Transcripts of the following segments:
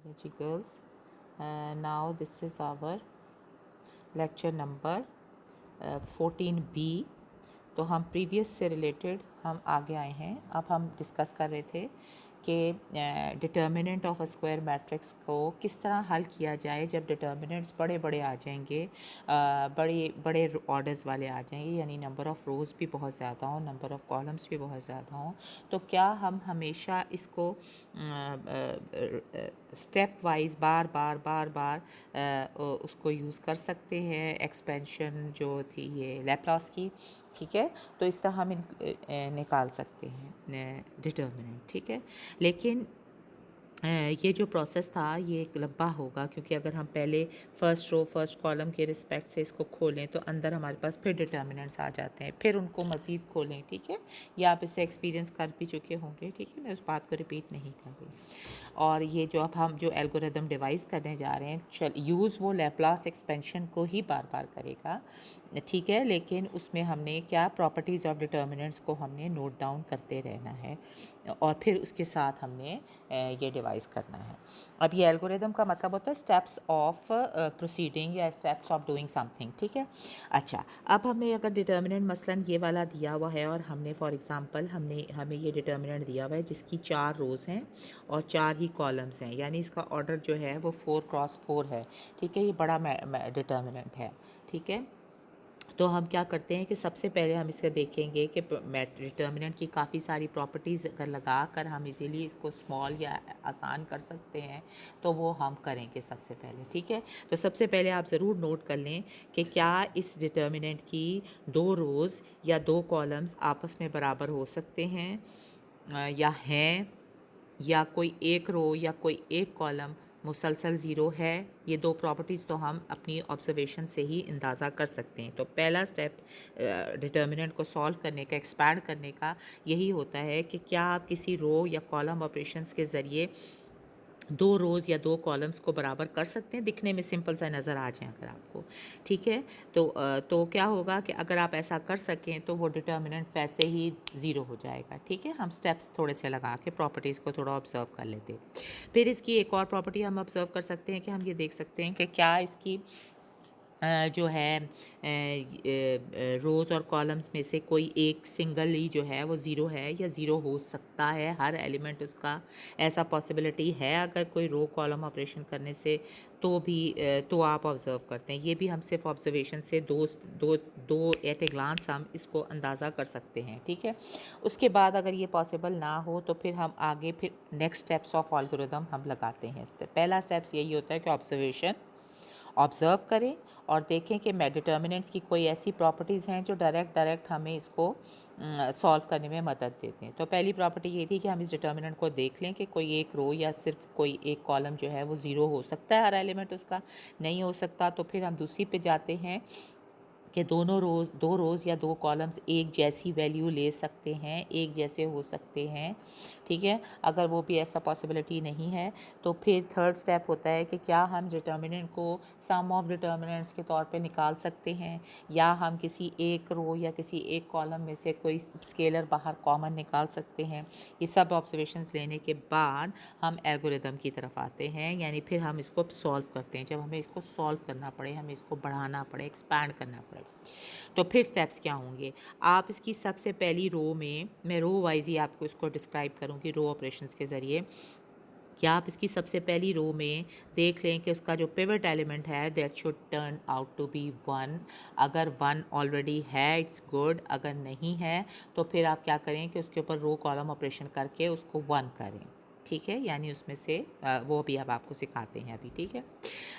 Ji girls, now this is our lecture number 14B। तो हम previous से related हम आगे आए हैं। अब हम डिस्कस कर रहे थे कि determinant of a square matrix को किस तरह हल किया जाए जब डिटर्मिनेंट्स बड़े बड़े आ जाएंगे, बड़े बड़े ऑर्डर्स वाले आ जाएंगे, यानी नंबर ऑफ़ रोज़ भी बहुत ज़्यादा हों, नंबर ऑफ़ कॉलम्स भी बहुत ज़्यादा हों। तो क्या हम हमेशा इसको स्टेप वाइज बार बार बार बार उसको यूज़ कर सकते हैं, एक्सपेंशन जो थी ये लैप्लास की, ठीक है। तो इस तरह हम निकाल सकते हैं डिटर्मिनेंट, ठीक है। लेकिन ये जो प्रोसेस था ये एक लंबा होगा, क्योंकि अगर हम पहले फ़र्स्ट रो फर्स्ट कॉलम के रिस्पेक्ट से इसको खोलें तो अंदर हमारे पास फिर डिटर्मिनेंट्स आ जाते हैं, फिर उनको मज़ीद खोलें, ठीक है। या आप इससे एक्सपीरियंस कर भी चुके होंगे, ठीक है, मैं उस बात को रिपीट नहीं कर रही। और ये जो अब हम जो एल्गोरिदम डिवाइस करने जा रहे हैं, यूज़ वो लैप्लास एक्सपेंशन को ही बार बार करेगा, ठीक है। लेकिन उसमें हमने क्या प्रॉपर्टीज़ ऑफ डिटर्मिनेंट्स को हमने नोट डाउन करते रहना है और फिर उसके साथ हमने ये डिवाइस करना है। अब ये एल्गोरिदम का मतलब होता है स्टेप्स ऑफ प्रोसीडिंग या स्टेप्स ऑफ डूइंग समथिंग, ठीक है। अच्छा, अब हमें अगर डिटर्मिनेंट मसलन ये वाला दिया हुआ है और हमने फॉर एग्जांपल हमें ये डिटर्मिनेंट दिया हुआ है जिसकी 4 रोज़ हैं और 4 ही कॉलम्स हैं, यानी इसका ऑर्डर जो है वो 4x4 है, ठीक है। ये बड़ा डिटर्मिनेंट है, ठीक है। तो हम क्या करते हैं कि सबसे पहले हम इसका देखेंगे कि डिटर्मिनेंट की काफ़ी सारी प्रॉपर्टीज़ अगर लगा कर हम इजीली इसको स्मॉल या आसान कर सकते हैं तो वो हम करेंगे सबसे पहले, ठीक है। तो सबसे पहले आप ज़रूर नोट कर लें कि क्या इस डिटर्मिनेंट की 2 रोज़ या 2 कॉलम्स आपस में बराबर हो सकते हैं या हैं, या कोई एक रो या कोई एक कॉलम मुसलसल ज़ीरो है। ये 2 प्रॉपर्टीज़ तो हम अपनी ऑब्जर्वेशन से ही अंदाज़ा कर सकते हैं। तो पहला स्टेप डिटर्मिनेंट को सॉल्व करने का, एक्सपैंड करने का यही होता है कि क्या आप किसी रो या कॉलम ऑपरेशंस के ज़रिए 2 रोज़ या 2 कॉलम्स को बराबर कर सकते हैं। दिखने में सिंपल सा नज़र आ जाए अगर आपको, ठीक है। तो क्या होगा कि अगर आप ऐसा कर सकें तो वो डिटर्मिनेंट वैसे ही ज़ीरो हो जाएगा, ठीक है। हम स्टेप्स थोड़े से लगा के प्रॉपर्टीज़ को थोड़ा ऑब्जर्व कर लेते हैं। फिर इसकी एक और प्रॉपर्टी हम ऑब्जर्व कर सकते हैं कि हम ये देख सकते हैं कि क्या इसकी जो है रोज़ और कॉलम्स में से कोई एक सिंगल ही जो है वो ज़ीरो है या ज़ीरो हो सकता है, हर एलिमेंट उसका ऐसा पॉसिबिलिटी है अगर कोई रो कॉलम ऑपरेशन करने से तो भी तो आप ऑब्ज़र्व करते हैं। ये भी हम सिर्फ ऑब्जर्वेशन से दो दो दो एट ए ग्लांस हम इसको अंदाज़ा कर सकते हैं, ठीक है। उसके बाद अगर ये पॉसिबल ना हो तो फिर हम आगे फिर नेक्स्ट स्टेप्स ऑफ एल्गोरिथम हम लगाते हैं। पहला स्टेप्स यही होता है कि ऑब्ज़र्व करें और देखें कि डिटर्मिनेंट्स की कोई ऐसी प्रॉपर्टीज़ हैं जो डायरेक्ट हमें इसको सॉल्व करने में मदद देते हैं। तो पहली प्रॉपर्टी ये थी कि हम इस डिटर्मिनेंट को देख लें कि कोई एक रो या सिर्फ कोई एक कॉलम जो है वो ज़ीरो हो सकता है, हर एलिमेंट उसका नहीं हो सकता। तो फिर हम दूसरी पे जाते हैं कि दो रोज़ या 2 कॉलम्स एक जैसी वैल्यू ले सकते हैं, एक जैसे हो सकते हैं, ठीक है। अगर वो भी ऐसा पॉसिबिलिटी नहीं है तो फिर थर्ड स्टेप होता है कि क्या हम डिटर्मिनेंट को सम ऑफ डिटर्मिनेंट्स के तौर पे निकाल सकते हैं, या हम किसी एक रो या किसी एक कॉलम में से कोई स्केलर बाहर कॉमन निकाल सकते हैं। ये सब ऑब्जर्वेशंस लेने के बाद हम एल्गोरिदम की तरफ आते हैं, यानी फिर हम इसको सॉल्व करते हैं। जब हमें इसको सॉल्व करना पड़े, हमें इसको बढ़ाना पड़े, एक्सपैंड करना पड़े, तो फिर स्टेप्स क्या होंगे। आप इसकी सबसे पहली रो में, मैं रो वाइज ही आपको इसको डिस्क्राइब करूँगी रो ऑपरेशंस के ज़रिए, कि आप इसकी सबसे पहली रो में देख लें कि उसका जो पिवट एलिमेंट है that should turn out to be 1। अगर 1 ऑलरेडी है इट्स गुड, अगर नहीं है तो फिर आप क्या करें कि उसके ऊपर रो कॉलम ऑपरेशन करके उसको 1 करें, ठीक है। यानी उसमें से वो भी अब आपको सिखाते हैं अभी, ठीक है।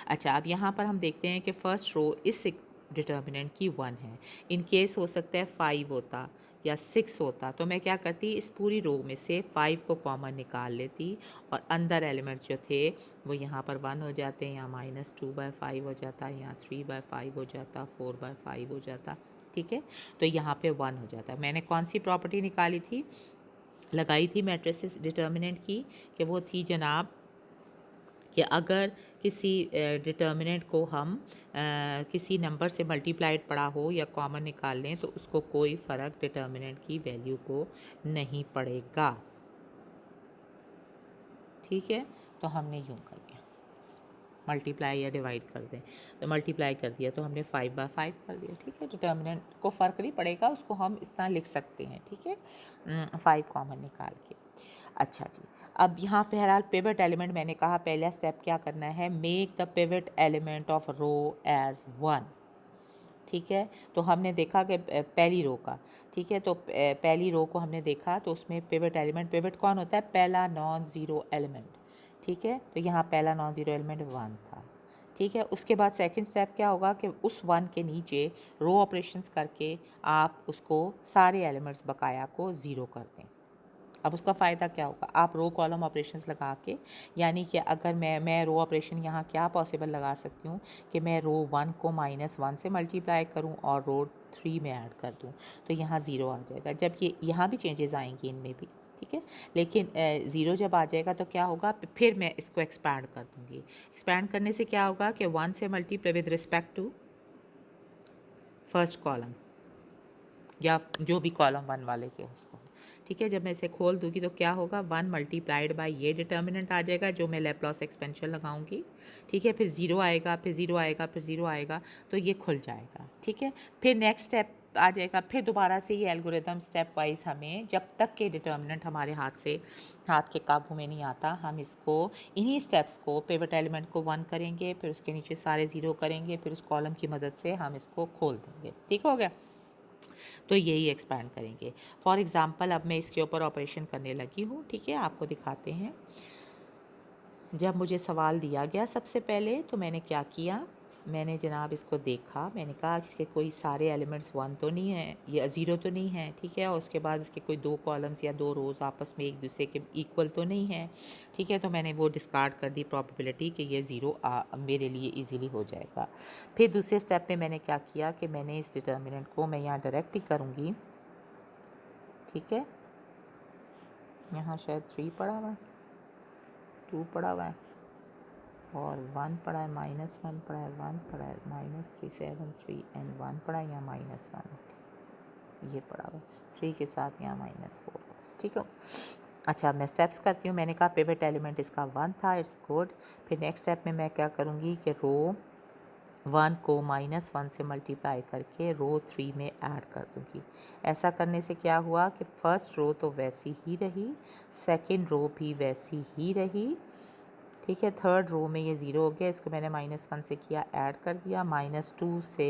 अच्छा, अब यहाँ पर हम देखते हैं कि फ़र्स्ट रो इस डिटर्मिनेंट की 1 है। इन केस हो सकता है 5 होता या 6 होता, तो मैं क्या करती, इस पूरी रो में से 5 को कॉमन निकाल लेती और अंदर एलिमेंट्स जो थे वो यहाँ पर 1 हो जाते हैं, यहाँ -2/5 हो जाता, यहाँ 3/5 हो जाता, 4/5 हो जाता, ठीक है। तो यहाँ पे 1 हो जाता। मैंने कौन सी प्रॉपर्टी निकाली थी, लगाई थी मैट्रिसेस डिटर्मिनेंट की, कि वो थी जनाब कि अगर किसी डिटर्मिनेंट को हम किसी नंबर से मल्टीप्लाइड पड़ा हो या कॉमन निकाल लें तो उसको कोई फ़र्क डिटर्मिनेंट की वैल्यू को नहीं पड़ेगा, ठीक है। तो हमने यूँ कर लिया, मल्टीप्लाई या डिवाइड कर दें तो मल्टीप्लाई कर दिया तो हमने 5/5 कर दिया, ठीक है। डिटर्मिनेंट को फ़र्क नहीं पड़ेगा, उसको हम इस तरह लिख सकते हैं, ठीक है, 5 कॉमन निकाल के। अच्छा जी, अब यहाँ फ़िलहाल पिवट एलिमेंट मैंने कहा पहला स्टेप क्या करना है, make the pivot element of row as 1, ठीक है। तो हमने देखा कि पहली रो का, ठीक है, तो पहली रो को हमने देखा तो उसमें पिवट एलिमेंट, पिवट कौन होता है, पहला नॉन ज़ीरो एलिमेंट, ठीक है। तो यहाँ पहला नॉन ज़ीरो एलिमेंट 1 था, ठीक है। उसके बाद सेकंड स्टेप क्या होगा कि उस 1 के नीचे रो ऑपरेशंस करके आप उसको सारे एलिमेंट्स बकाया को ज़ीरो कर दें। अब उसका फ़ायदा क्या होगा, आप रो कॉलम ऑपरेशंस लगा के, यानी कि अगर मैं रो ऑपरेशन यहाँ क्या पॉसिबल लगा सकती हूँ कि मैं रो 1 को -1 से मल्टीप्लाई करूँ और रो 3 में ऐड कर दूँ, तो यहाँ ज़ीरो आ जाएगा। जब ये यहाँ भी चेंजेस आएंगी इनमें भी, ठीक है, लेकिन ज़ीरो जब आ जाएगा तो क्या होगा, फिर मैं इसको एक्सपैंड कर दूँगी। एक्सपैंड करने से क्या होगा कि 1 से multiply with respect to first column या जो भी कॉलम 1 वाले के उसको, ठीक है। जब मैं इसे खोल दूँगी तो क्या होगा, 1 मल्टीप्लाइड बाय ये डिटर्मिनेंट आ जाएगा जो मैं लैप्लास एक्सपेंशन लगाऊंगी, ठीक है। फिर ज़ीरो आएगा, फिर ज़ीरो आएगा, फिर ज़ीरो आएगा, तो ये खुल जाएगा, ठीक है। फिर नेक्स्ट स्टेप आ जाएगा, फिर दोबारा से ये एल्गोरिदम स्टेप वाइज हमें जब तक के डिटर्मिनेंट हमारे हाथ के काबू में नहीं आता, हम इसको इन्हीं स्टेप्स को पिवट एलिमेंट को 1 करेंगे, फिर उसके नीचे सारे ज़ीरो करेंगे, फिर उस कॉलम की मदद से हम इसको खोल देंगे, ठीक हो गया। तो यही एक्सपैंड करेंगे। फॉर एग्ज़ाम्पल अब मैं इसके ऊपर ऑपरेशन करने लगी हूँ, ठीक है, आपको दिखाते हैं। जब मुझे सवाल दिया गया सबसे पहले तो मैंने क्या किया, मैंने जनाब इसको देखा, मैंने कहा इसके कोई सारे एलिमेंट्स 1 तो नहीं है या 0 तो नहीं है, ठीक है, और उसके बाद इसके कोई 2 कॉलम्स या 2 रोज़ आपस में एक दूसरे के इक्वल तो नहीं है, ठीक है। तो मैंने वो डिस्कार्ड कर दी प्रॉबिलिटी कि ये 0 मेरे लिए इजीली हो जाएगा। फिर दूसरे स्टेप में मैंने क्या किया कि मैंने इस डिटर्मिनेंट को मैं यहाँ डायरेक्ट ही करूँगी, ठीक है, यहाँ शायद 3 पड़ा हुआ है, 2 पड़ा हुआ है और 1 पड़ा है, -1 पड़ा है, 1 पड़ा है, -3 7 3 एंड 1 पड़ा है, यहाँ -1 ये पड़ा हुआ है, 3 के साथ यहाँ -4, ठीक है। अच्छा, मैं स्टेप्स करती हूँ। मैंने कहा पिवट एलिमेंट इसका 1 था, इट्स गुड। फिर नेक्स्ट स्टेप में मैं क्या करूँगी कि रो 1 को -1 से मल्टीप्लाई करके रो 3 में ऐड कर दूँगी। ऐसा करने से क्या हुआ कि फ़र्स्ट रो तो वैसी ही रही, सेकंड रो भी वैसी ही रही, ठीक है। थर्ड रो में ये 0 हो गया, इसको मैंने -1 से किया, ऐड कर दिया, -2 से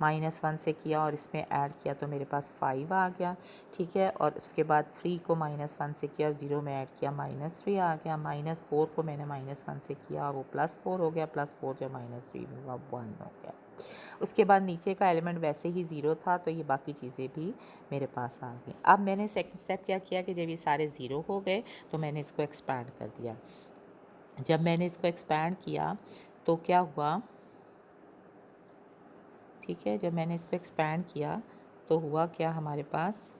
-1 से किया और इसमें ऐड किया तो मेरे पास 5 आ गया, ठीक है। और उसके बाद 3 को -1 से किया और 0 में ऐड किया, -3 आ गया, -4 को मैंने -1 से किया और वो +4 हो गया, +4 जब -3 में हुआ 1 हो गया। उसके बाद नीचे का एलिमेंट वैसे ही 0 था तो ये बाकी चीज़ें भी मेरे पास आ गई। अब मैंने सेकंड स्टेप क्या किया कि जब ये सारे 0 हो गए तो मैंने इसको एक्सपैंड कर दिया। जब मैंने इसको एक्सपैंड किया तो क्या हुआ, ठीक है, जब मैंने इसको एक्सपैंड किया तो हुआ क्या हमारे पास,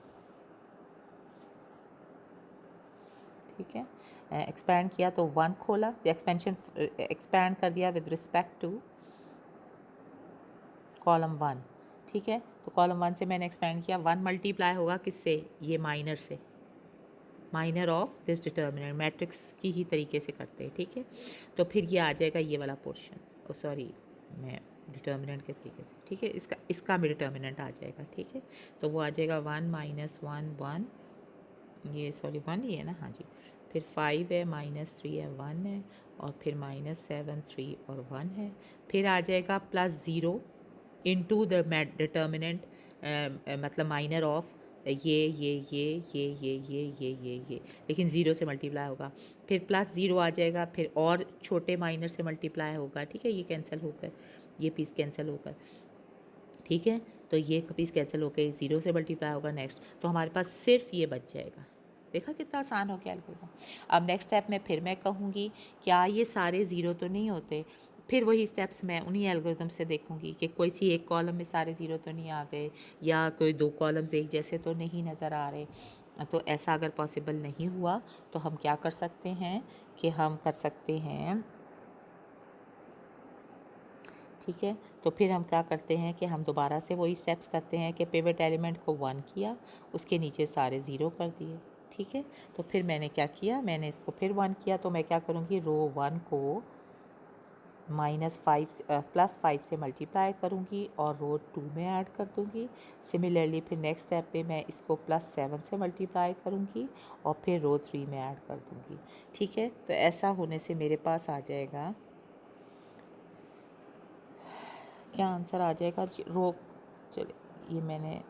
ठीक है, एक्सपैंड किया तो 1 खोला, एक्सपेंशन एक्सपैंड कर दिया विद रिस्पेक्ट टू कॉलम 1, ठीक है। तो कॉलम 1 से मैंने एक्सपैंड किया, 1 मल्टीप्लाई होगा किससे, ये माइनर से, minor of this determinant, matrix की ही तरीके से करते हैं, ठीक है। तो फिर ये आ जाएगा ये वाला पोर्शन, ओ सॉरी मैं डिटर्मिनेंट के तरीके से, ठीक है, इसका भी डिटर्मिनेंट आ जाएगा, ठीक है। तो वो आ जाएगा 1 -1 1, ये सॉरी 1 ही है ना, हाँ जी। फिर 5 है, -3 है, 1 है, और फिर -7 3 और 1 है। फिर आ जाएगा +0 इनटू द डिटर्मिनेंट, मतलब माइनर ऑफ ये, लेकिन 0 से मल्टीप्लाई होगा। फिर +0 आ जाएगा, फिर और छोटे माइनर से मल्टीप्लाई होगा, ठीक है, ये कैंसिल होकर ये पीस कैंसिल होकर, ठीक है। तो ये पीस कैंसिल होकर 0 से मल्टीप्लाई होगा नेक्स्ट, तो हमारे पास सिर्फ ये बच जाएगा। देखा कितना आसान हो गया एल्गोरिथम। अब नेक्स्ट स्टेप में फिर मैं कहूँगी क्या ये सारे 0 तो नहीं होते, फिर वही स्टेप्स मैं उन्हीं एल्गोरिथम से देखूँगी कि कोई सी एक कॉलम में सारे 0 तो नहीं आ गए, या कोई 2 कॉलम्स एक जैसे तो नहीं नज़र आ रहे। तो ऐसा अगर पॉसिबल नहीं हुआ तो हम क्या कर सकते हैं कि हम कर सकते हैं, ठीक है, तो फिर हम क्या करते हैं कि हम दोबारा से वही स्टेप्स करते हैं कि पिवट एलिमेंट को 1 किया, उसके नीचे सारे 0 कर दिए, ठीक है। तो फिर मैंने क्या किया, मैंने इसको फिर 1 किया, तो मैं क्या करूँगी, रो 1 को +5 से मल्टीप्लाई करूँगी और रो 2 में ऐड कर दूँगी। सिमिलरली फिर नेक्स्ट स्टेप पे मैं इसको +7 से मल्टीप्लाई करूँगी और फिर रो 3 में ऐड कर दूँगी। ठीक है। तो ऐसा होने से मेरे पास आ जाएगा, क्या आंसर आ जाएगा, रो, चले ये मैंने,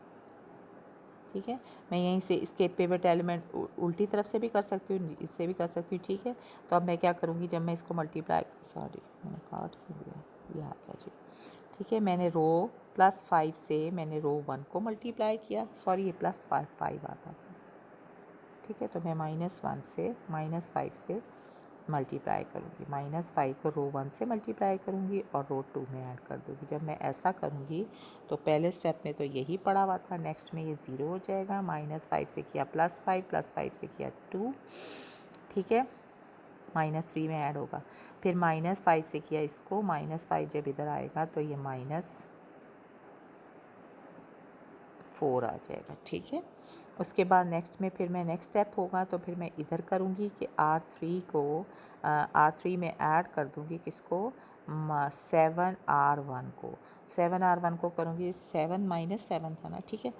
ठीक है। मैं यहीं से इसके पिवट एलिमेंट उल्टी तरफ से भी कर सकती हूँ, इससे भी कर सकती हूँ। ठीक है। तो अब मैं क्या करूँगी, जब मैं इसको मल्टीप्लाई, सॉरी मैंने काट क्यों दिया, ये आ गया जी। ठीक है। मैंने रो +5 से मैंने रो 1 को मल्टीप्लाई किया, सॉरी ये +5 आता था। ठीक है। तो मैं -5 से मल्टीप्लाई करूँगी, -5 को रो 1 से मल्टीप्लाई करूँगी और रो 2 में ऐड कर दूँगी। जब मैं ऐसा करूँगी तो पहले स्टेप में तो यही पड़ा हुआ था, नेक्स्ट में ये 0 हो जाएगा। -5 से किया +5 से किया 2, ठीक है, -3 में ऐड होगा। फिर -5 से किया इसको, -5 जब इधर आएगा तो ये -4 आ जाएगा। ठीक है। उसके बाद नेक्स्ट में फिर मैं नेक्स्ट स्टेप होगा तो फिर मैं इधर करूँगी कि R3 में ऐड कर दूँगी किसको, 7R1 को, 7R1 को करूँगी, 7 था ना, ठीक है,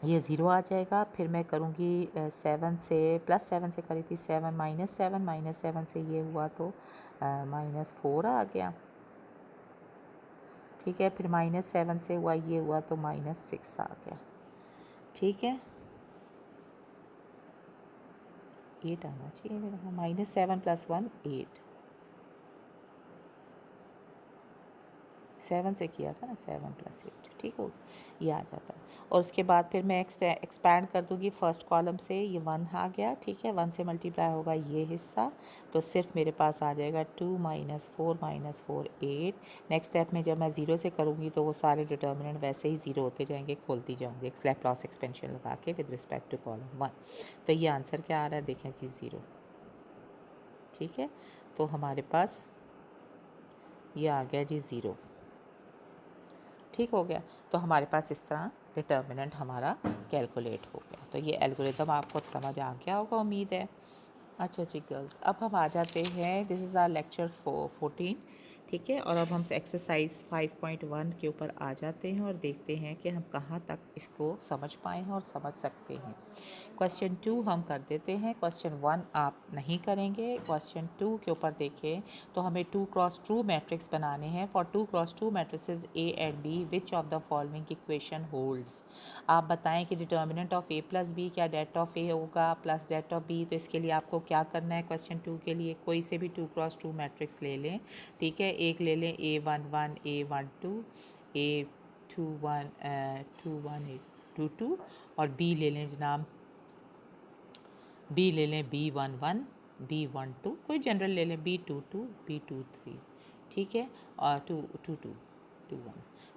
ये 0 आ जाएगा। फिर मैं करूँगी 7 से +7 से करी थी, 7 -7 से ये हुआ तो -4 आ गया। ठीक है। फिर -7 से हुआ, ये हुआ तो -6 आ गया। ठीक है। 8 आना चाहिए मेरा, -7 + 1 8, 7 से किया था ना, 7 + 8, ठीक हो, ये आ जाता है। और उसके बाद फिर मैं एक्सपैंड कर दूँगी फर्स्ट कॉलम से, ये 1 आ गया। ठीक है। 1 से मल्टीप्लाई होगा ये हिस्सा, तो सिर्फ मेरे पास आ जाएगा 2 -4 8। नेक्स्ट स्टेप में जब मैं 0 से करूँगी तो वो सारे डिटर्मिनेंट वैसे ही 0 होते जाएंगे, खोलती जाऊँगी लैप्लास एक्सपेंशन लगा के विद रिस्पेक्ट टू कॉलम 1। तो ये आंसर क्या आ रहा है, देखें जी, 0। ठीक है। तो हमारे पास ये आ गया जी 0। ठीक हो गया। तो हमारे पास इस तरह डिटर्मिनेंट हमारा कैलकुलेट हो गया। तो ये एल्गोरिथम आपको अब समझ आ गया होगा, उम्मीद है। अच्छा जी गर्ल्स, अब हम आ जाते हैं, दिस इज़ आर लेक्चर 14। ठीक है। और अब हम एक्सरसाइज 5.1 के ऊपर आ जाते हैं और देखते हैं कि हम कहाँ तक इसको समझ पाए हैं और समझ सकते हैं। क्वेश्चन 2 हम कर देते हैं, क्वेश्चन 1 आप नहीं करेंगे। क्वेश्चन 2 के ऊपर देखें तो हमें 2 क्रॉस 2 मैट्रिक्स बनाने हैं। For 2 cross 2 matrices A and B, which of the following equation holds. आप बताएं कि डिटर्मिनेंट ऑफ A + B क्या det ऑफ A होगा प्लस det ऑफ B। तो इसके लिए आपको क्या करना है, क्वेश्चन 2 के लिए कोई से भी 2 क्रॉस 2 मैट्रिक्स ले लें। ठीक है। एक ले लें A11 A12 A21 21 A22 और B ले लें जनाब, B ले लें B11 B12, कोई जनरल ले लें B22 B23, ठीक है, और 21।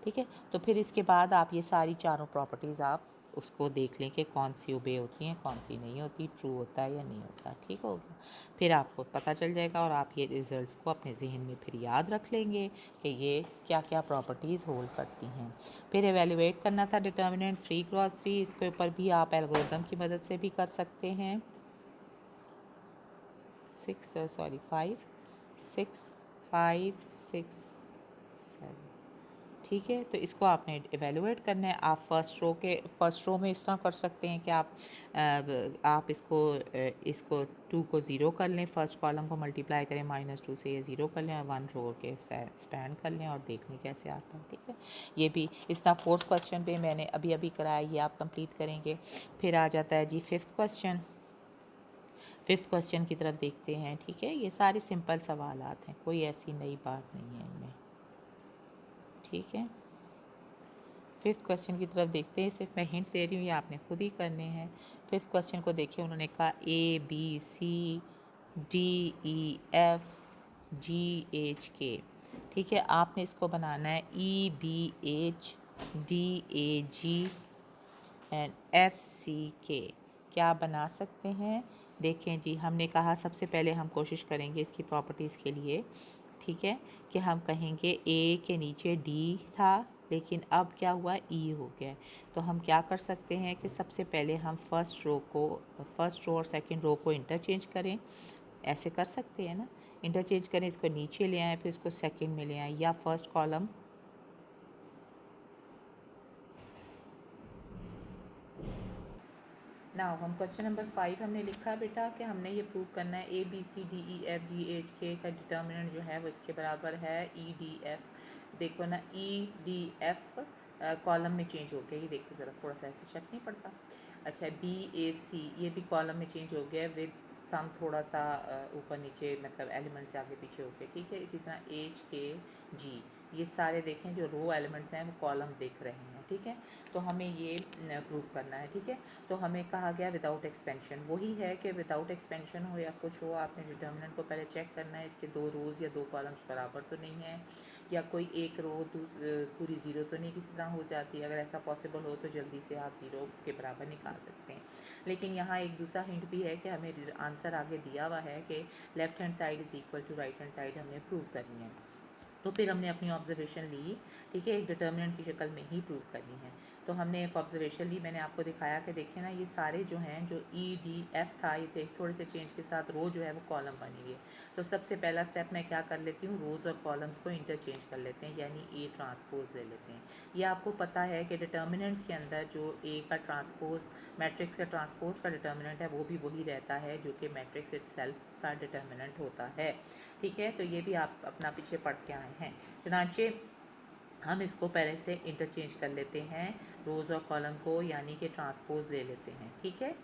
ठीक है। तो फिर इसके बाद आप ये सारी चारों प्रॉपर्टीज़ आप उसको देख लें कि कौन सी ओबे होती हैं, कौन सी नहीं होती, ट्रू होता है या नहीं होता। ठीक हो गया। फिर आपको पता चल जाएगा और आप ये रिजल्ट्स को अपने जहन में फिर याद रख लेंगे कि ये क्या क्या प्रॉपर्टीज़ होल्ड करती हैं। फिर एवेलुएट करना था डिटर्मिनेंट 3 क्रॉस 3, इसके ऊपर भी आप एल्गोरिथम की मदद से भी कर सकते हैं। 5 6 5 6 7। ठीक है। तो इसको आपने एवेलुएट करना है। आप फर्स्ट रो में इस तरह कर सकते हैं कि आप इसको 2 को 0 कर लें, फर्स्ट कॉलम को मल्टीप्लाई करें -2 से, ये 0 कर लें और 1 रो के स्पैन कर लें और देख लें कैसे आता है। ठीक है। ये भी इस तरह 4th क्वेश्चन पे मैंने अभी कराया, ये आप कंप्लीट करेंगे। फिर आ जाता है जी 5th क्वेश्चन। 5th क्वेश्चन की तरफ देखते हैं। ठीक है। ये सारे सिंपल सवालात हैं, कोई ऐसी नई बात नहीं है इनमें। ठीक है। 5th क्वेश्चन की तरफ देखते हैं, सिर्फ मैं हिंट दे रही हूँ, ये आपने खुद ही करने हैं। 5th क्वेश्चन को देखिए, उन्होंने कहा ABCDEFGHK। ठीक है। आपने इसको बनाना है EBHDAG एंड FCK। क्या बना सकते हैं, देखें जी। हमने कहा सबसे पहले हम कोशिश करेंगे इसकी प्रॉपर्टीज़ के लिए, ठीक है, कि हम कहेंगे A के नीचे D था, लेकिन अब क्या हुआ, ई हो गया है। तो हम क्या कर सकते हैं कि सबसे पहले हम फर्स्ट रो और सेकंड रो को इंटरचेंज करें। ऐसे कर सकते हैं ना, इंटरचेंज करें, इसको नीचे ले आएँ, फिर इसको सेकंड में ले आएँ, या फर्स्ट कॉलम नाउ हम क्वेश्चन नंबर 5 हमने लिखा बेटा कि हमने ये प्रूव करना है A B C D E F G H के का डिटर्मिनेंट जो है वो इसके बराबर है ई डी एफ। देखो ना, ई डी एफ कॉलम में चेंज हो गया, ये देखो ज़रा, थोड़ा सा ऐसे शक नहीं पड़ता। अच्छा, बी ए सी ये भी कॉलम में चेंज हो गया विद सम थोड़ा सा ऊपर नीचे, मतलब एलिमेंट से आगे पीछे हो गए, ठीक है। इसी तरह एच के जी, ये सारे देखें जो रो एलिमेंट्स हैं वो कॉलम दिख रहे हैं, ठीक है। तो हमें ये प्रूव करना है, ठीक है। तो हमें कहा गया विदाउट एक्सपेंशन, वही है कि विदाउट एक्सपेंशन हो या कुछ हो, आपने डिटर्मिनेंट को पहले चेक करना है, इसके दो रोज़ या दो कॉलम्स बराबर तो नहीं है, या कोई एक रो पूरी ज़ीरो तो नहीं किसी तरह हो जाती। अगर ऐसा पॉसिबल हो तो जल्दी से आप ज़ीरो के बराबर निकाल सकते हैं। लेकिन यहाँ एक दूसरा हिंट भी है कि हमें आंसर आगे दिया हुआ है कि left hand side is equal to right hand side हमने प्रूव करनी है। तो फिर हमने अपनी ऑब्जर्वेशन ली, ठीक है, एक डिटर्मिनेंट की शक्ल में ही प्रूव करनी है। तो हमने एक ऑब्जर्वेशन ली, मैंने आपको दिखाया कि देखिए ना, ये सारे जो हैं, जो ई डी एफ था, ये थोड़े से चेंज के साथ रो जो है वो कॉलम बनी है। तो सबसे पहला स्टेप मैं क्या कर लेती हूँ, रोज़ और कॉलम्स को इंटरचेंज कर लेते हैं, यानी ए ट्रांसपोज ले लेते हैं। ये आपको पता है कि डिटर्मिनेंट्स के अंदर जो ए का ट्रांसपोज, मैट्रिक्स का ट्रांसपोज का डिटर्मिनेंट है, वो भी वही रहता है जो कि मैट्रिक्स इटसेल्फ का डिटर्मिनेंट होता है, ठीक है। तो ये भी आप अपना पीछे पढ़ के आए हैं। चुनांचे हम इसको पहले से इंटरचेंज कर लेते हैं, रोज़ और कॉलम को, यानी कि ट्रांसपोज ले लेते हैं, ठीक है।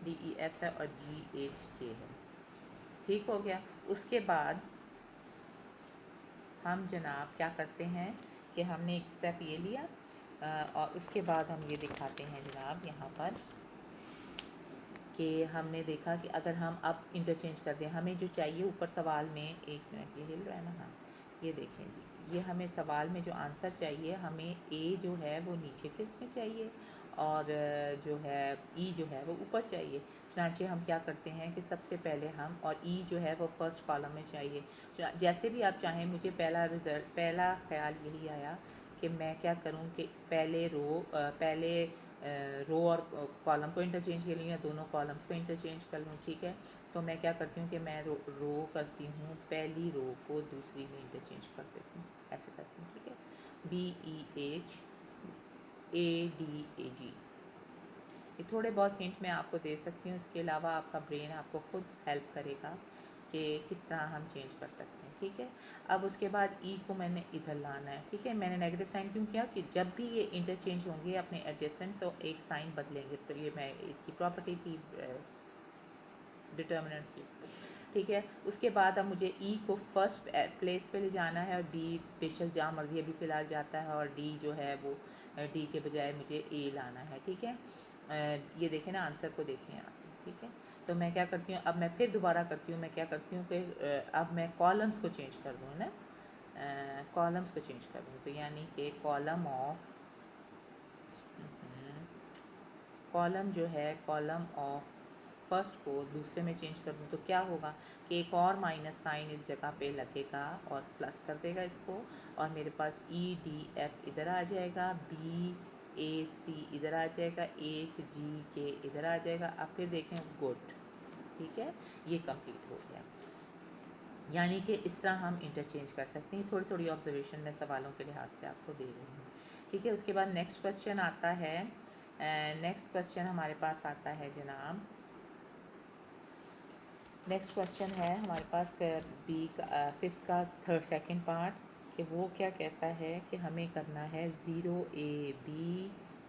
डी ई एफ है और जी एच के है, ठीक हो गया। उसके बाद हम जनाब क्या करते हैं कि हमने एक स्टेप ये लिया, और उसके बाद हम ये दिखाते हैं जनाब यहाँ पर कि हमने देखा कि अगर हम अब इंटरचेंज कर दें, हमें जो चाहिए ऊपर सवाल में, एक मिनट ये हिल रहा है ना, हाँ ये देखें जी, ये हमें सवाल में जो आंसर चाहिए, हमें ए जो है वो नीचे के उसमें चाहिए, और जो है ई जो है वो ऊपर चाहिए। चुनांचे हम क्या करते हैं कि सबसे पहले हम, और ई जो है वो फर्स्ट कॉलम में चाहिए। जैसे भी आप चाहें, मुझे पहला ख्याल यही आया कि मैं क्या करूं कि पहले रो और कॉलम को इंटरचेंज कर लूँ, या दोनों कॉलम्स को इंटरचेंज कर लूँ, ठीक है। तो मैं क्या करती हूँ कि मैं रो करती हूँ, पहली रो को दूसरी में इंटरचेंज कर देती हूँ, ऐसे करती हूँ, ठीक है। B E H A D A G, ये थोड़े बहुत हिंट मैं आपको दे सकती हूँ, इसके अलावा आपका ब्रेन आपको खुद हेल्प करेगा कि किस तरह हम चेंज कर सकते हैं, ठीक है। अब उसके बाद ई को मैंने इधर लाना है, ठीक है। मैंने नेगेटिव साइन क्यों किया, कि जब भी ये इंटरचेंज होंगे अपने एडजेसेंट तो एक साइन बदलेंगे, तो ये मैं इसकी प्रॉपर्टी थी डिटर्मिनेंट्स की, ठीक है। उसके बाद अब मुझे ई को फर्स्ट प्लेस पे ले जाना है, और बी बेशक जहाँ मर्जी अभी फ़िलहाल जाता है, और डी जो है वो डी के बजाय मुझे ए लाना है, ठीक है। ये देखें ना, आंसर को देखें यहाँ से, ठीक है। तो मैं क्या करती हूँ, अब मैं फिर दोबारा करती हूँ, मैं क्या करती हूँ कि अब मैं कॉलम्स को चेंज कर दूँ ना, कॉलम्स को चेंज कर दूँ, तो यानी कि कॉलम जो है, कॉलम ऑफ फर्स्ट को दूसरे में चेंज कर दूँ, तो क्या होगा कि एक और माइनस साइन इस जगह पे लगेगा और प्लस कर देगा इसको, और मेरे पास ई डी एफ इधर आ जाएगा, बी ए सी इधर आ जाएगा, एच जी के इधर आ जाएगा। अब फिर देखें, गुड, ठीक है, ये कंप्लीट हो गया। यानी कि इस तरह हम इंटरचेंज कर सकते हैं। थोड़ी थोड़ी ऑब्जर्वेशन मैं सवालों के लिहाज से आपको दे रही हूँ, ठीक है। उसके बाद नेक्स्ट क्वेश्चन आता है, नेक्स्ट क्वेश्चन हमारे पास आता है जनाब, नेक्स्ट क्वेश्चन है हमारे पास बी का फिफ्थ का थर्ड सेकंड पार्ट, कि वो क्या कहता है कि हमें करना है 0 a b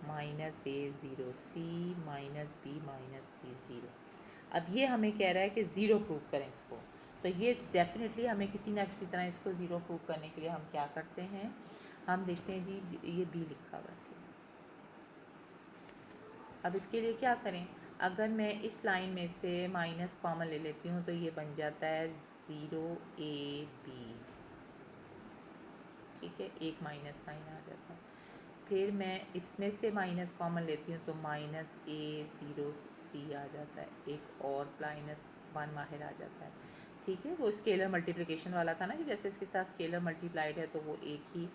minus A 0 c minus B minus C 0। अब ये हमें कह रहा है कि ज़ीरो प्रूव करें इसको, तो ये डेफिनेटली हमें किसी ना किसी तरह इसको ज़ीरो प्रूव करने के लिए हम क्या करते हैं, हम देखते हैं जी, ये बी लिखा हुआ है, ठीक है। अब इसके लिए क्या करें, अगर मैं इस लाइन में से माइनस कॉमन ले लेती हूँ तो ये बन जाता है 0 a b, ठीक है, एक माइनस साइन आ जाता है। फिर मैं इसमें से माइनस कॉमन लेती हूँ तो माइनस a 0 c आ जाता है, एक और माइनस 1 बाहर आ जाता है, ठीक है, वो स्केलर मल्टीप्लिकेशन वाला था ना कि जैसे इसके साथ स्केलर मल्टीप्लाइड है तो वो एक ही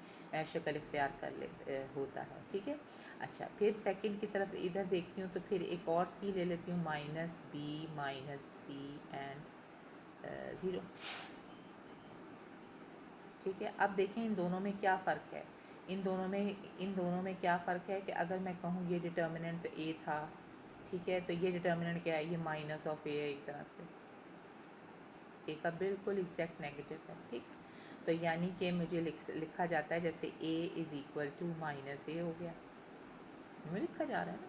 शक्ल इख्तियार कर ले होता है। ठीक है, अच्छा फिर सेकंड की तरफ इधर देखती हूँ तो फिर एक और सी ले लेती हूँ, minus B minus C and zero. ठीक है, अब देखें इन दोनों में क्या फ़र्क है। इन दोनों में क्या फ़र्क है कि अगर मैं कहूँ ये डिटर्मिनेंट ए था, ठीक है, तो ये डिटर्मिनेंट क्या है, ये माइनस ऑफ ए है एक तरह से, ए का बिल्कुल एग्जैक्ट नेगेटिव है। ठीक है, तो यानी कि मुझे लिखा जाता है जैसे A is equal to minus A हो गया, यूँ लिखा जा रहा है ना।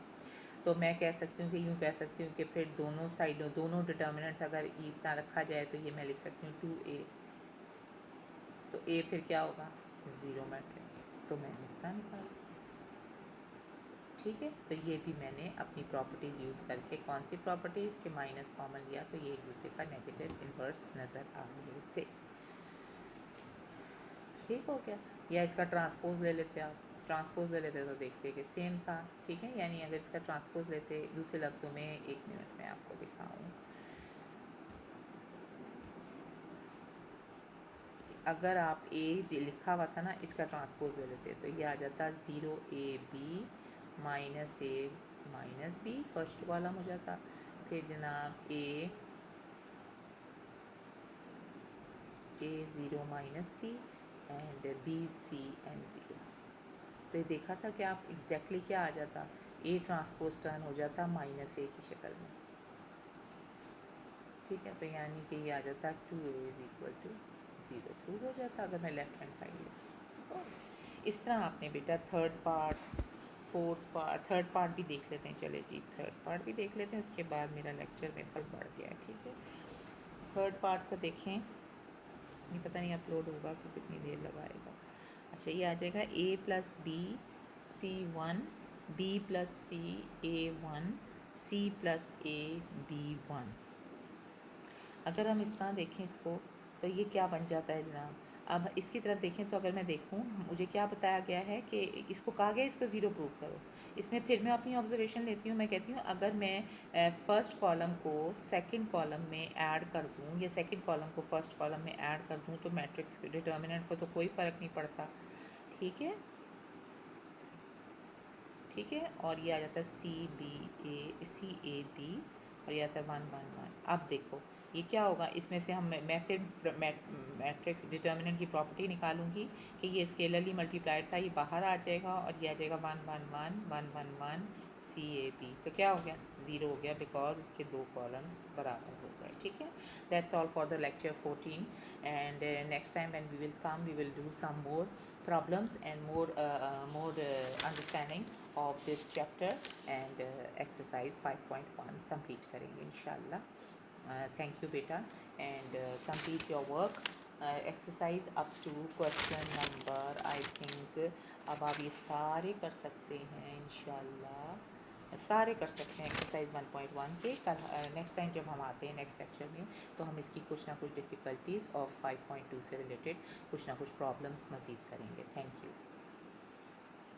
तो मैं कह सकती हूँ कि यूँ कह सकती हूँ कि फिर दोनों साइडों दोनों डिटर्मिनेंट्स अगर इस तरह रखा जाए तो ये मैं लिख सकती हूँ 2a, तो ए फिर क्या होगा, ज़ीरो मैट्रिक्स। तो मैंने इस तरह निकाला। ठीक है, तो ये भी मैंने अपनी प्रॉपर्टीज़ यूज़ करके, कौन सी प्रॉपर्टीज़ के माइनस कॉमन लिया तो ये एक दूसरे का नेगेटिव इन्वर्स नज़र आ रहे थे। ठीक हो गया, या इसका ट्रांसपोज ले लेते आप, ट्रांसपोज ले लेते तो देखते कि सेम था। ठीक है, यानी अगर इसका ट्रांसपोज लेते, दूसरे लफ्ज़ों में, एक मिनट में आपको दिखाऊँ, अगर आप ए लिखा हुआ था ना, इसका ट्रांसपोज ले लेते तो ये आ जाता 0ab minus B, first column हो जाता। फिर जनाब A 0 minus C and B C and zero. तो ये देखा था कि आप एग्जैक्टली क्या आ जाता, ए ट्रांसपोज टर्न हो जाता माइनस ए की शक्ल में। ठीक है, तो यानी कि ये आ जाता 2a is equal to 0 prove हो जाता अगर मैं लेफ्ट हैंड साइड लेती। इस तरह आपने बेटा third part, fourth part, third part भी देख लेते हैं। चले जी, थर्ड पार्ट भी देख लेते हैं, उसके बाद मेरा लेक्चर में फल बढ़ गया है। ठीक है, थर्ड पार्ट को देखें, ये पता नहीं अपलोड होगा कि कितनी देर लगाएगा। अच्छा, ये आ जाएगा a plus B C one, B plus C A one, C plus A B one. अगर हम इस तरह देखें इसको तो ये क्या बन जाता है जनाब। अब इसकी तरफ देखें तो अगर मैं देखूं, मुझे क्या बताया गया है कि इसको कहा गया इसको ज़ीरो प्रूव करो। इसमें फिर मैं अपनी ऑब्जर्वेशन लेती हूँ, मैं कहती हूँ अगर मैं फ़र्स्ट कॉलम को सेकंड कॉलम में ऐड कर दूँ या सेकंड कॉलम को फर्स्ट कॉलम में ऐड कर दूँ तो मैट्रिक्स डिटर्मिनेंट को तो कोई फ़र्क नहीं पड़ता। ठीक है, ठीक है, और ये आ जाता है सी ए बी, और ये आता है 1 1 1। अब देखो ये क्या होगा, इसमें से हम मैं फिर मैट्रिक्स डिटर्मिनेंट की प्रॉपर्टी निकालूंगी कि ये स्केलरली मल्टीप्लाइड था, ये बाहर आ जाएगा और ये आ जाएगा 1 1 1 1 1 1 सी ए बी। तो क्या हो गया, ज़ीरो हो गया, बिकॉज इसके दो कॉलम्स बराबर हो गए। ठीक है, that's all for the lecture 14 and next time when we will come we will do some more problems and more understanding of this chapter and exercise 5.1 complete करेंगे इंशाल्लाह। thank you beta and complete your work exercise up to question number I think अब आप ये सारे कर सकते हैं इंशाल्लाह, सारे कर सकते हैं एक्सरसाइज 1.1 के। कल नेक्स्ट टाइम जब हम आते हैं नेक्स्ट लेक्चर में तो हम इसकी कुछ ना कुछ डिफ़िकल्टीज़ और 5.2 से रिलेटेड कुछ ना कुछ प्रॉब्लम्स मज़ीद करेंगे। Thank you.